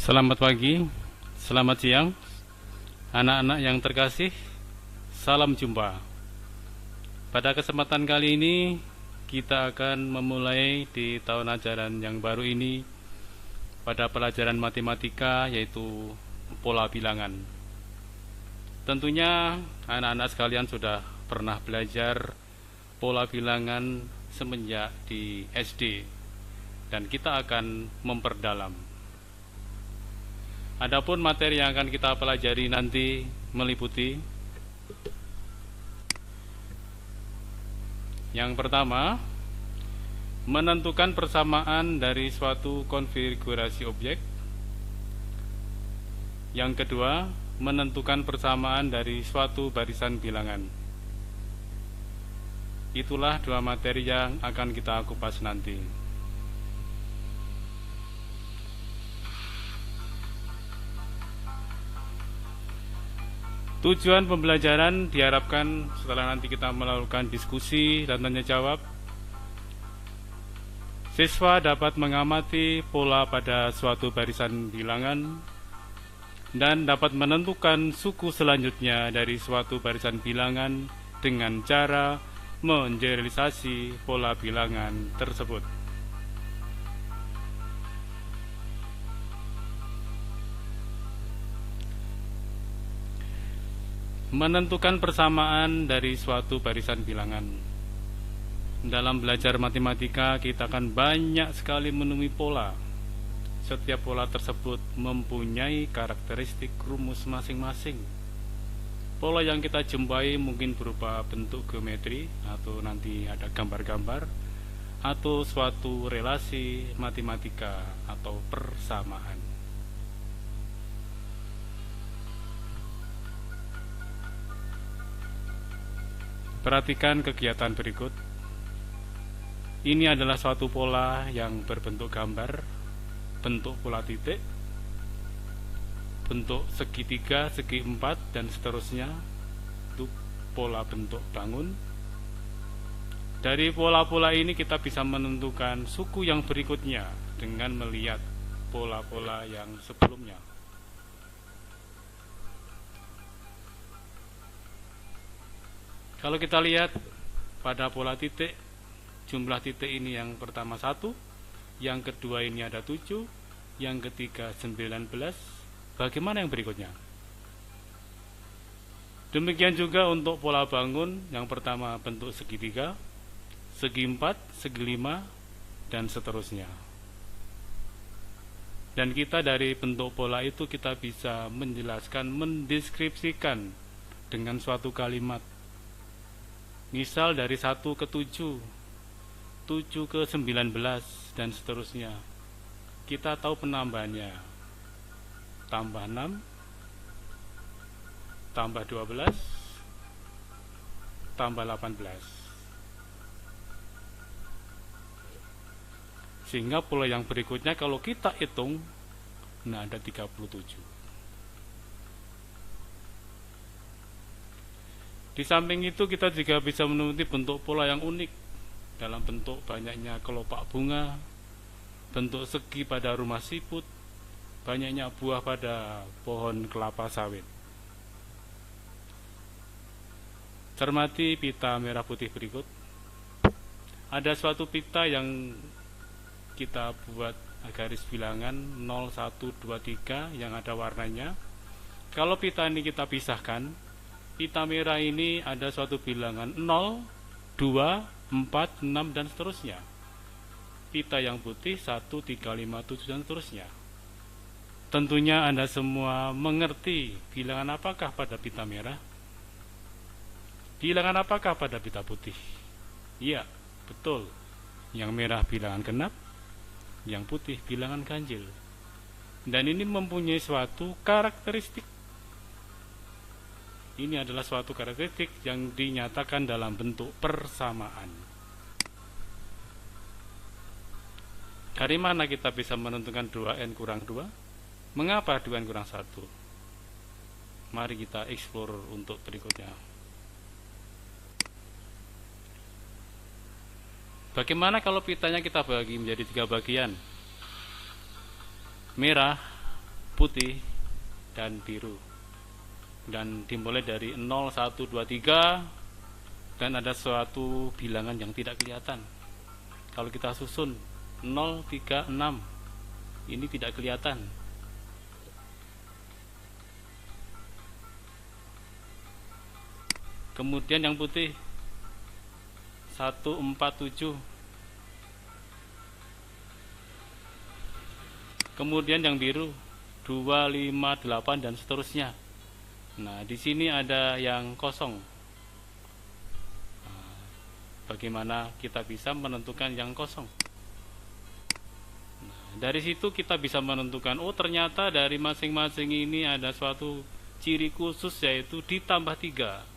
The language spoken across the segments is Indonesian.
Selamat pagi, selamat siang, anak-anak yang terkasih, salam jumpa. Pada kesempatan kali ini, kita akan memulai di tahun ajaran yang baru ini pada pelajaran matematika, yaitu pola bilangan. Tentunya anak-anak sekalian sudah pernah belajar pola bilangan semenjak di SD, dan kita akan memperdalam. Adapun materi yang akan kita pelajari nanti meliputi yang pertama, menentukan persamaan dari suatu konfigurasi objek. Yang kedua, menentukan persamaan dari suatu barisan bilangan. Itulah dua materi yang akan kita kupas nanti. Tujuan pembelajaran diharapkan setelah nanti kita melakukan diskusi dan tanya jawab, siswa dapat mengamati pola pada suatu barisan bilangan dan dapat menentukan suku selanjutnya dari suatu barisan bilangan dengan cara mengeneralisasi pola bilangan tersebut. Menentukan persamaan dari suatu barisan bilangan. Dalam belajar matematika, kita akan banyak sekali menemui pola. Setiap pola tersebut mempunyai karakteristik rumus masing-masing. Pola yang kita jumpai mungkin berupa bentuk geometri, atau nanti ada gambar-gambar, atau suatu relasi matematika atau persamaan. Perhatikan kegiatan berikut. Ini adalah suatu pola yang berbentuk gambar, bentuk pola titik, bentuk segitiga, segi empat, dan seterusnya. Itu pola bentuk bangun. Dari pola-pola ini kita bisa menentukan suku yang berikutnya dengan melihat pola-pola yang sebelumnya. Kalau kita lihat pada pola titik, jumlah titik ini yang pertama 1, yang kedua ini ada 7, yang ketiga 19, bagaimana yang berikutnya? Demikian juga untuk pola bangun, yang pertama bentuk segitiga, segi 4, segi 5, dan seterusnya. Dan kita dari bentuk pola itu kita bisa menjelaskan, mendeskripsikan dengan suatu kalimat. Misal dari 1 ke 7, 7 ke 19, dan seterusnya. Kita tahu penambahannya. Tambah 6, tambah 12, tambah 18. Sehingga pola yang berikutnya kalau kita hitung, nah ada 37. Di samping itu kita juga bisa menemukan bentuk pola yang unik dalam bentuk banyaknya kelopak bunga, bentuk segi pada rumah siput, banyaknya buah pada pohon kelapa sawit. Cermati pita merah putih berikut. Ada suatu pita yang kita buat garis bilangan 0, 1, 2, 3 yang ada warnanya. Kalau pita ini kita pisahkan, pita merah ini ada suatu bilangan 0, 2, 4, 6, dan seterusnya. Pita yang putih 1, 3, 5, 7, dan seterusnya. Tentunya Anda semua mengerti bilangan apakah pada pita merah, bilangan apakah pada pita putih. Iya, betul. Yang merah bilangan genap, yang putih bilangan ganjil. Dan ini mempunyai suatu karakteristik. Ini adalah suatu karakteristik yang dinyatakan dalam bentuk persamaan. Dari mana kita bisa menentukan 2n kurang 2? Mengapa 2n kurang 1? Mari kita explore untuk berikutnya. Bagaimana kalau pitanya kita bagi menjadi 3 bagian? Merah putih dan biru, dan dimulai dari 0, 1, 2, 3, dan ada suatu bilangan yang tidak kelihatan. Kalau kita susun 0, 3, 6, ini tidak kelihatan. Kemudian yang putih 1, 4, 7. Kemudian yang biru 2, 5, 8 dan seterusnya. Nah, di sini ada yang kosong. Nah, bagaimana kita bisa menentukan yang kosong? Nah, dari situ kita bisa menentukan, oh ternyata dari masing-masing ini ada suatu ciri khusus, yaitu ditambah 3.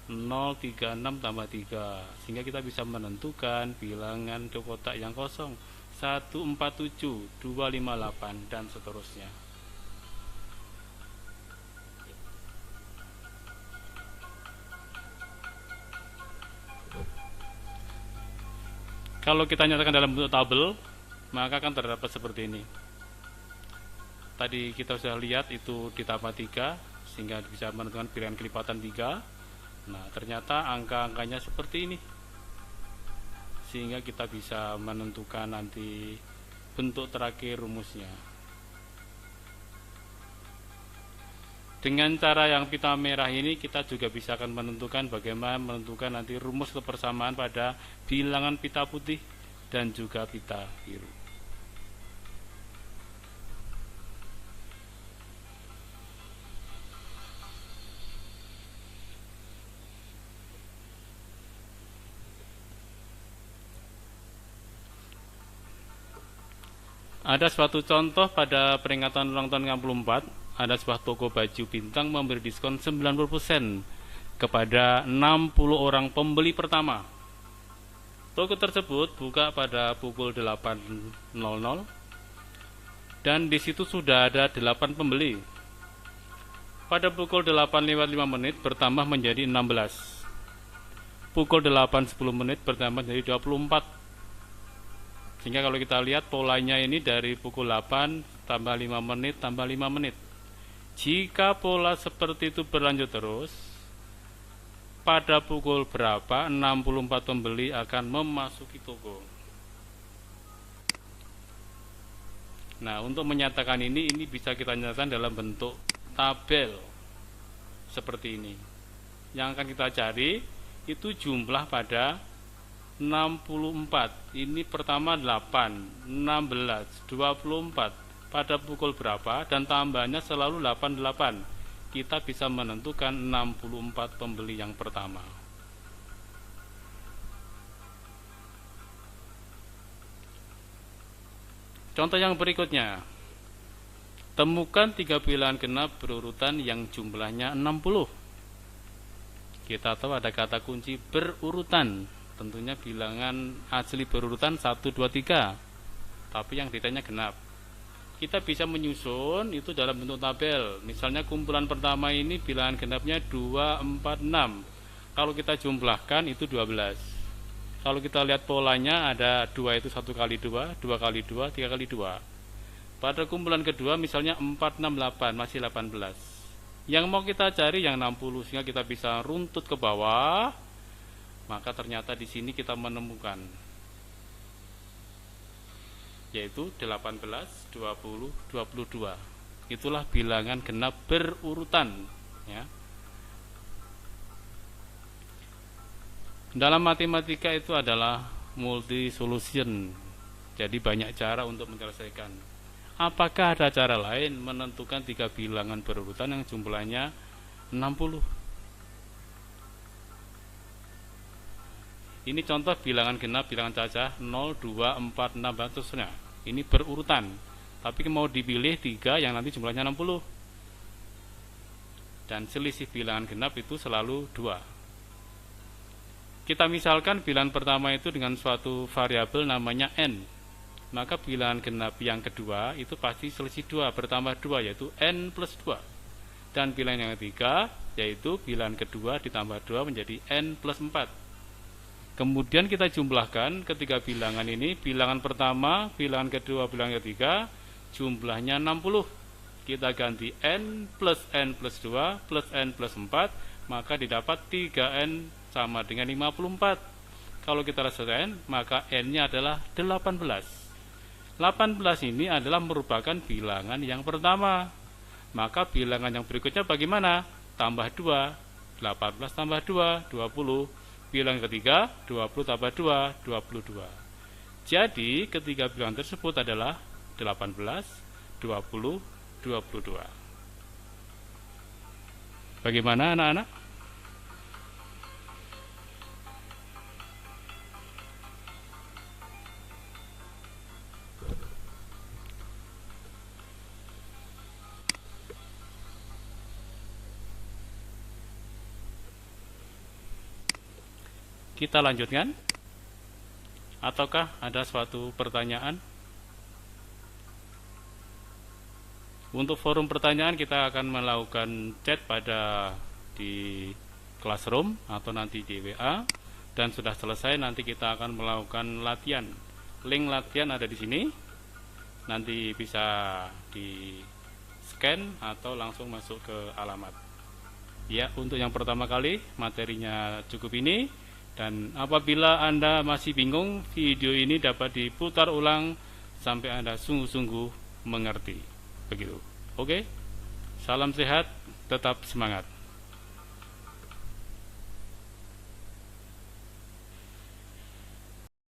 0, 3, 6 tambah 3, sehingga kita bisa menentukan bilangan ke kotak yang kosong 1, 4, 7, 2, 5, 8 dan seterusnya. Kalau kita nyatakan dalam bentuk tabel, maka akan terdapat seperti ini. Tadi kita sudah lihat itu ditambah 3, sehingga bisa menentukan pilihan kelipatan 3. Nah, ternyata angka-angkanya seperti ini, sehingga kita bisa menentukan nanti bentuk terakhir rumusnya. Dengan cara yang pita merah ini, kita juga bisa akan menentukan bagaimana menentukan nanti rumus kebersamaan pada bilangan pita putih dan juga pita biru. Ada suatu contoh pada peringatan ulang tahun 64, ada sebuah toko baju bintang memberi diskon 90% kepada 60 orang pembeli pertama. Toko tersebut buka pada pukul 8.00 dan di situ sudah ada 8 pembeli. Pada pukul 8.05 bertambah menjadi 16. Pukul 8.10 bertambah menjadi 24. Sehingga kalau kita lihat polanya ini dari pukul 8 tambah 5 menit tambah 5 menit. Jika pola seperti itu berlanjut terus, pada pukul berapa 64 pembeli akan memasuki toko. Nah, untuk menyatakan ini bisa kita nyatakan dalam bentuk tabel seperti ini. Yang akan kita cari itu jumlah pada 64. Ini pertama 8, 16, 24. Pada pukul berapa dan tambahnya selalu 88. Kita bisa menentukan 64 pembeli yang pertama. Contoh yang berikutnya. Temukan 3 pilihan genap berurutan yang jumlahnya 60. Kita tahu ada kata kunci berurutan. Tentunya bilangan asli berurutan 1, 2, 3, tapi yang detailnya genap. Kita bisa menyusun itu dalam bentuk tabel. Misalnya kumpulan pertama ini bilangan genapnya 2, 4, 6. Kalau kita jumlahkan itu 12. Kalau kita lihat polanya ada 2 itu 1 kali 2, 2 kali 2, 3 kali 2. Pada kumpulan kedua misalnya 4, 6, 8, masih 18. Yang mau kita cari yang 60, sehingga kita bisa runtut ke bawah. Maka ternyata di sini kita menemukan yaitu 18, 20, 22. Itulah bilangan genap berurutan, ya. Dalam matematika itu adalah multi solution. Jadi banyak cara untuk menyelesaikan. Apakah ada cara lain menentukan 3 bilangan berurutan yang jumlahnya 60? Ini contoh bilangan genap, bilangan cacah 0, 2, 4, 6 dan seterusnya. Ini berurutan. Tapi mau dipilih 3 yang nanti jumlahnya 60. Dan selisih bilangan genap itu selalu 2. Kita misalkan bilangan pertama itu dengan suatu variabel namanya n. Maka bilangan genap yang kedua itu pasti selisih 2 bertambah 2, yaitu n plus 2. Dan bilangan yang ketiga yaitu bilangan kedua ditambah 2 menjadi n plus 4. Kemudian kita jumlahkan ketiga bilangan ini, bilangan pertama, bilangan kedua, bilangan ketiga, jumlahnya 60. kita ganti n plus 2 plus n plus 4, maka didapat 3n sama dengan 54. Kalau kita rasakan, maka n-nya adalah 18. 18 ini adalah merupakan bilangan yang pertama. Maka bilangan yang berikutnya bagaimana? Tambah 2, 18 tambah 2, 20. Bilangan ketiga, 20 tambah 2, 22. Jadi, ketiga bilangan tersebut adalah 18, 20, 22. Bagaimana anak-anak? Kita lanjutkan. Ataukah ada suatu pertanyaan? Untuk forum pertanyaan kita akan melakukan chat pada di Classroom atau nanti di WA, dan sudah selesai nanti kita akan melakukan latihan. Link latihan ada di sini. Nanti bisa di scan atau langsung masuk ke alamat. Ya, untuk yang pertama kali materinya cukup ini. Dan apabila Anda masih bingung, video ini dapat diputar ulang sampai Anda sungguh-sungguh mengerti. Begitu. Oke? Salam sehat, tetap semangat.